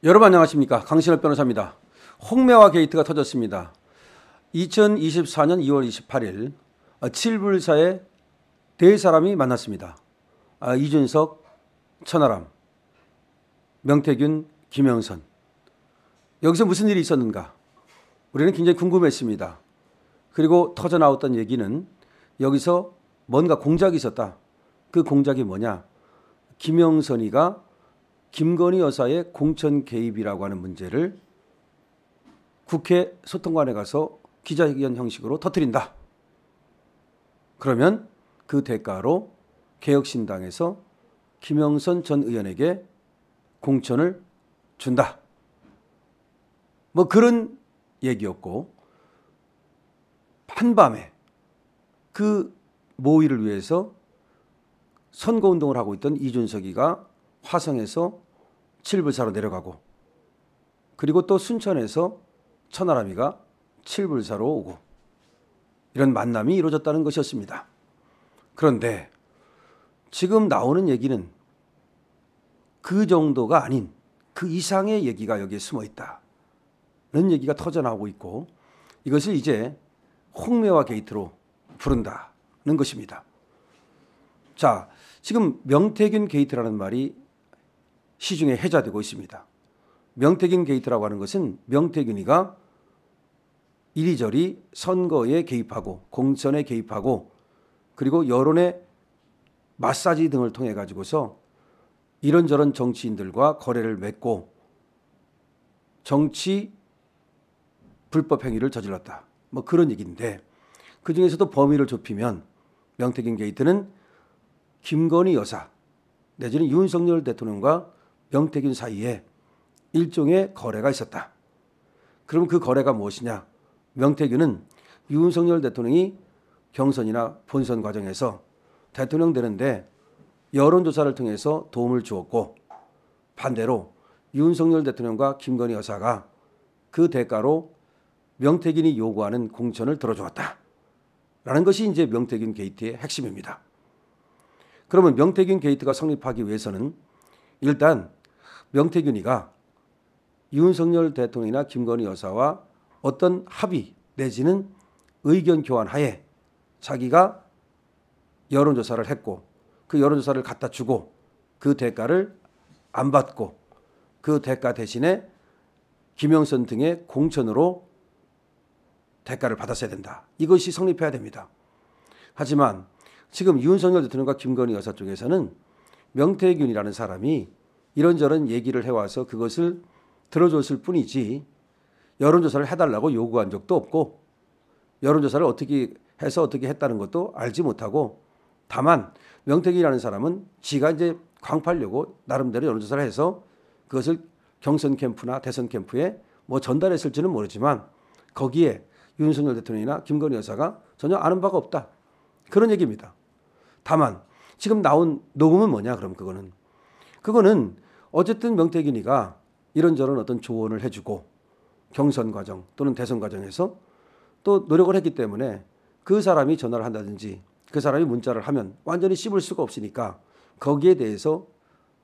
여러분 안녕하십니까. 강신업 변호사입니다. 홍매화 게이트가 터졌습니다. 2024년 2월 28일 칠불사의 네 사람이 만났습니다. 이준석, 천하람, 명태균, 김영선. 여기서 무슨 일이 있었는가? 우리는 굉장히 궁금했습니다. 그리고 터져나왔던 얘기는 여기서 뭔가 공작이 있었다. 그 공작이 뭐냐? 김영선이가 김건희 여사의 공천 개입이라고 하는 문제를 국회 소통관에 가서 기자회견 형식으로 터뜨린다. 그러면 그 대가로 개혁신당에서 김영선 전 의원에게 공천을 준다. 뭐 그런 얘기였고, 한밤에 그 모의를 위해서 선거운동을 하고 있던 이준석이가 화성에서 칠불사로 내려가고, 그리고 또 순천에서 천하람이가 칠불사로 오고, 이런 만남이 이루어졌다는 것이었습니다. 그런데 지금 나오는 얘기는 그 정도가 아닌 그 이상의 얘기가 여기에 숨어 있다는 얘기가 터져나오고 있고, 이것을 이제 홍매화 게이트로 부른다는 것입니다. 자, 지금 명태균 게이트라는 말이 시중에 회자되고 있습니다. 명태균 게이트라고 하는 것은 명태균이가 이리저리 선거에 개입하고 공천에 개입하고 그리고 여론의 마사지 등을 통해 가지고서 이런저런 정치인들과 거래를 맺고 정치 불법 행위를 저질렀다. 뭐 그런 얘기인데, 그중에서도 범위를 좁히면 명태균 게이트는 김건희 여사 내지는 윤석열 대통령과 명태균 사이에 일종의 거래가 있었다. 그럼 그 거래가 무엇이냐? 명태균은 윤석열 대통령이 경선이나 본선 과정에서 대통령 되는데 여론조사를 통해서 도움을 주었고, 반대로 윤석열 대통령과 김건희 여사가 그 대가로 명태균이 요구하는 공천을 들어주었다. 라는 것이 이제 명태균 게이트의 핵심입니다. 그러면 명태균 게이트가 성립하기 위해서는 일단 명태균이가 윤석열 대통령이나 김건희 여사와 어떤 합의 내지는 의견 교환 하에 자기가 여론조사를 했고 그 여론조사를 갖다 주고 그 대가를 안 받고 그 대가 대신에 김영선 등의 공천으로 대가를 받았어야 된다. 이것이 성립해야 됩니다. 하지만 지금 윤석열 대통령과 김건희 여사 쪽에서는 명태균이라는 사람이 이런저런 얘기를 해와서 그것을 들어줬을 뿐이지 여론조사를 해달라고 요구한 적도 없고 여론조사를 어떻게 해서 어떻게 했다는 것도 알지 못하고, 다만 명태균이라는 사람은 지가 이제 광팔려고 나름대로 여론조사를 해서 그것을 경선 캠프나 대선 캠프에 뭐 전달했을지는 모르지만 거기에 윤석열 대통령이나 김건희 여사가 전혀 아는 바가 없다. 그런 얘기입니다. 다만 지금 나온 녹음은 뭐냐? 그럼 그거는 어쨌든 명태균이가 이런저런 어떤 조언을 해주고 경선 과정 또는 대선 과정에서 또 노력을 했기 때문에 그 사람이 전화를 한다든지 그 사람이 문자를 하면 완전히 씹을 수가 없으니까 거기에 대해서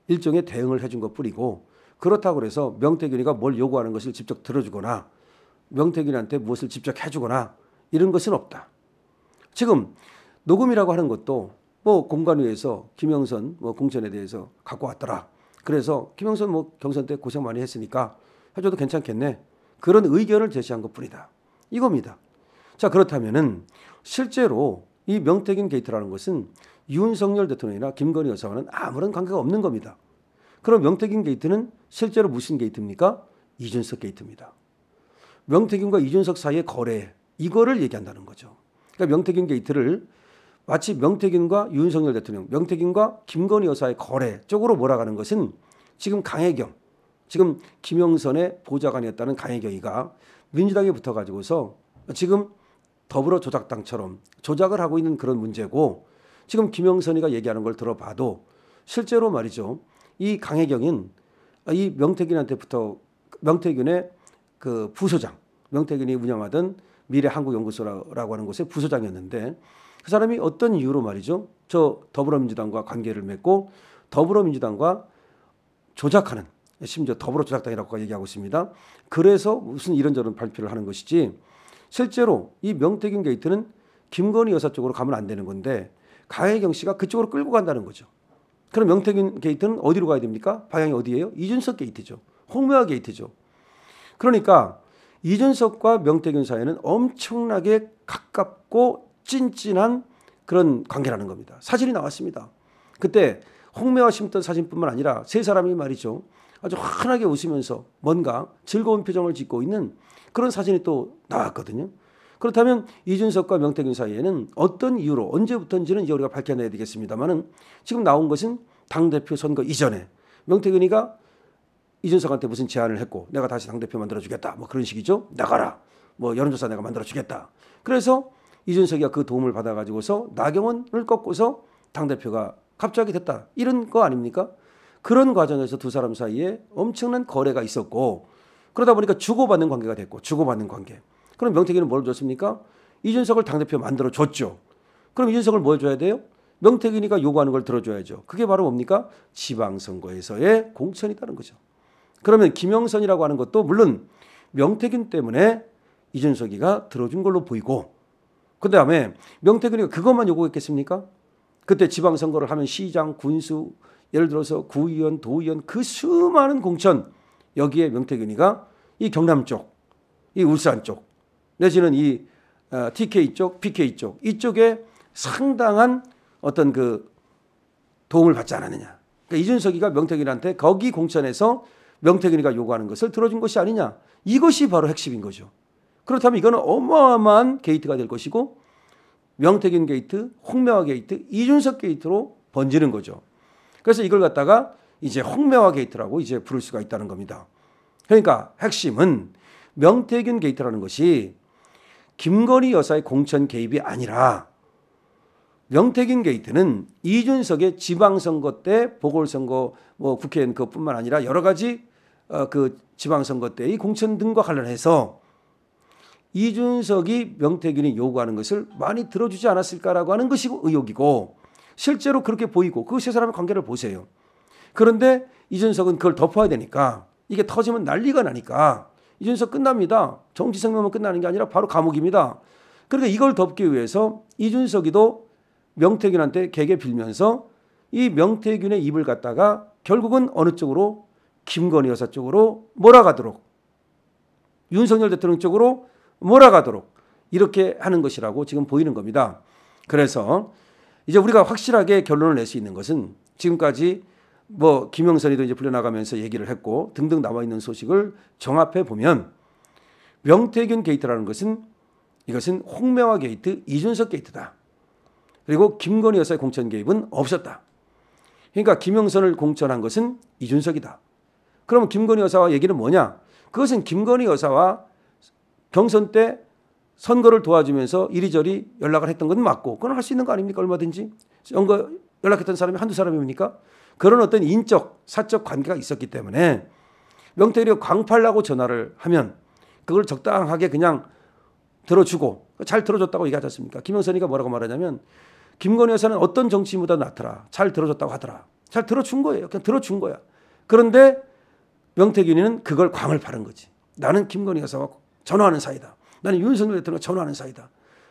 일종의 대응을 해준 것뿐이고, 그렇다고 해서 명태균이가 뭘 요구하는 것을 직접 들어주거나 명태균한테 무엇을 직접 해주거나 이런 것은 없다. 지금 녹음이라고 하는 것도 뭐 공관위에서 김영선 뭐 공천에 대해서 갖고 왔더라. 그래서 김영선 뭐 경선 때 고생 많이 했으니까 해줘도 괜찮겠네. 그런 의견을 제시한 것뿐이다. 이겁니다. 자, 그렇다면은 실제로 이 명태균 게이트라는 것은 윤석열 대통령이나 김건희 여사와는 아무런 관계가 없는 겁니다. 그럼 명태균 게이트는 실제로 무슨 게이트입니까? 이준석 게이트입니다. 명태균과 이준석 사이의 거래, 이거를 얘기한다는 거죠. 그러니까 명태균 게이트를 마치 명태균과 윤석열 대통령, 명태균과 김건희 여사의 거래 쪽으로 몰아가는 것은 지금 강혜경, 지금 김영선의 보좌관이었다는 강혜경이가 민주당에 붙어가지고서 지금 더불어조작당처럼 조작을 하고 있는 그런 문제고, 지금 김영선이가 얘기하는 걸 들어봐도 실제로 말이죠. 이 강혜경은 이 명태균의 그 부소장, 명태균이 운영하던 미래한국연구소라고 하는 곳의 부소장이었는데, 그 사람이 어떤 이유로 말이죠. 저 더불어민주당과 관계를 맺고 더불어민주당과 조작하는 심지어 더불어조작당이라고 얘기하고 있습니다. 그래서 무슨 이런저런 발표를 하는 것이지 실제로 이 명태균 게이트는 김건희 여사 쪽으로 가면 안 되는 건데 강혜경 씨가 그쪽으로 끌고 간다는 거죠. 그럼 명태균 게이트는 어디로 가야 됩니까? 방향이 어디예요? 이준석 게이트죠. 홍명화 게이트죠. 그러니까 이준석과 명태균 사이에는 엄청나게 가깝고 찐찐한 그런 관계라는 겁니다. 사진이 나왔습니다. 그때 홍명화 심던 사진뿐만 아니라 세 사람이 말이죠. 아주 환하게 웃으면서 뭔가 즐거운 표정을 짓고 있는 그런 사진이 또 나왔거든요. 그렇다면 이준석과 명태균 사이에는 어떤 이유로 언제부터인지는 이제 우리가 밝혀내야 되겠습니다만은 지금 나온 것은 당대표 선거 이전에 명태균이가 이준석한테 무슨 제안을 했고 내가 다시 당대표 만들어주겠다. 뭐 그런 식이죠. 나가라. 뭐 여론조사 내가 만들어주겠다. 그래서 이준석이가 그 도움을 받아가지고서 나경원을 꺾고서 당대표가 갑자기 됐다. 이런 거 아닙니까? 그런 과정에서 두 사람 사이에 엄청난 거래가 있었고 그러다 보니까 주고받는 관계가 됐고 주고받는 관계. 그럼 명태균은 뭘 줬습니까? 이준석을 당대표 만들어줬죠. 그럼 이준석을 뭘 줘야 돼요? 명태균이가 요구하는 걸 들어줘야죠. 그게 바로 뭡니까? 지방선거에서의 공천이라는 거죠. 그러면 김영선이라고 하는 것도 물론 명태균 때문에 이준석이가 들어준 걸로 보이고 그 다음에 명태균이가 그것만 요구했겠습니까? 그때 지방선거를 하면 시장, 군수, 예를 들어서 구의원, 도의원 그 수많은 공천 여기에 명태균이가 이 경남 쪽, 이 울산 쪽 내지는 이 TK 쪽, PK 쪽 이쪽에 상당한 어떤 그 도움을 받지 않았느냐. 그러니까 이준석이가 명태균한테 거기 공천에서 명태균이가 요구하는 것을 들어준 것이 아니냐. 이것이 바로 핵심인 거죠. 그렇다면 이거는 어마어마한 게이트가 될 것이고 명태균 게이트, 홍명화 게이트, 이준석 게이트로 번지는 거죠. 그래서 이걸 갖다가 이제 홍명화 게이트라고 이제 부를 수가 있다는 겁니다. 그러니까 핵심은 명태균 게이트라는 것이 김건희 여사의 공천 개입이 아니라 명태균 게이트는 이준석의 지방선거 때 보궐선거 뭐 국회의원 그것뿐만 아니라 여러 가지 그 지방선거 때의 공천 등과 관련해서 이준석이 명태균이 요구하는 것을 많이 들어주지 않았을까라고 하는 것이 의혹이고 실제로 그렇게 보이고 그 세 사람의 관계를 보세요. 그런데 이준석은 그걸 덮어야 되니까 이게 터지면 난리가 나니까 이준석 끝납니다. 정치생명만 끝나는 게 아니라 바로 감옥입니다. 그러니까 이걸 덮기 위해서 이준석이도 명태균한테 개개 빌면서 이 명태균의 입을 갖다가 결국은 어느 쪽으로 김건희 여사 쪽으로 몰아가도록 윤석열 대통령 쪽으로 몰아가도록 이렇게 하는 것이라고 지금 보이는 겁니다. 그래서 이제 우리가 확실하게 결론을 낼 수 있는 것은 지금까지 뭐 김영선이도 이제 풀려나가면서 얘기를 했고 등등 나와 있는 소식을 종합해 보면 명태균 게이트라는 것은 이것은 홍명화 게이트, 이준석 게이트다. 그리고 김건희 여사의 공천 개입은 없었다. 그러니까 김영선을 공천한 것은 이준석이다. 그러면 김건희 여사와 얘기는 뭐냐? 그것은 김건희 여사와 경선 때 선거를 도와주면서 이리저리 연락을 했던 건 맞고 그건 할 수 있는 거 아닙니까? 얼마든지. 선거 연락했던 사람이 한두 사람입니까? 그런 어떤 인적, 사적 관계가 있었기 때문에 명태균이 광팔라고 전화를 하면 그걸 적당하게 그냥 들어주고 잘 들어줬다고 얘기하지 않습니까? 김영선이가 뭐라고 말하냐면 김건희 여사는 어떤 정치인보다 낫더라. 잘 들어줬다고 하더라. 잘 들어준 거예요. 그냥 들어준 거야. 그런데 명태균이는 그걸 광을 파는 거지. 나는 김건희 여사와 전화하는 사이다. 나는 윤석열 대통령과 전화하는 사이다.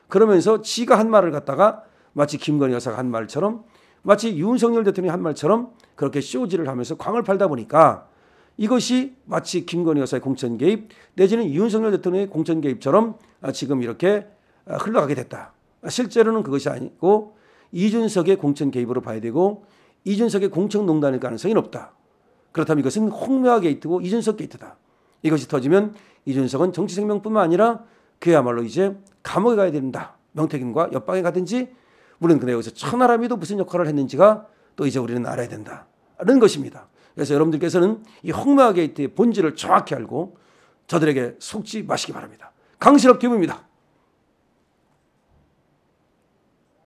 그러면서 지가 한 말을 갖다가 마치 김건희 여사가 한 말처럼 마치 윤석열 대통령이 한 말처럼 그렇게 쇼지를 하면서 광을 팔다 보니까 이것이 마치 김건희 여사의 공천 개입 내지는 윤석열 대통령의 공천 개입처럼 지금 이렇게 흘러가게 됐다. 실제로는 그것이 아니고 이준석의 공천 개입으로 봐야 되고 이준석의 공천농단일 가능성이 높다. 그렇다면 이것은 홍명화 게이트고 이준석 게이트다. 이것이 터지면 이준석은 정치 생명뿐만 아니라 그야말로 이제 감옥에 가야 된다. 명태균과 옆방에 가든지 물론 근데 여기서 천하람이도 무슨 역할을 했는지가 또 이제 우리는 알아야 된다는 것입니다. 그래서 여러분들께서는 이 홍명화 게이트의 본질을 정확히 알고 저들에게 속지 마시기 바랍니다. 강신업 TV입니다.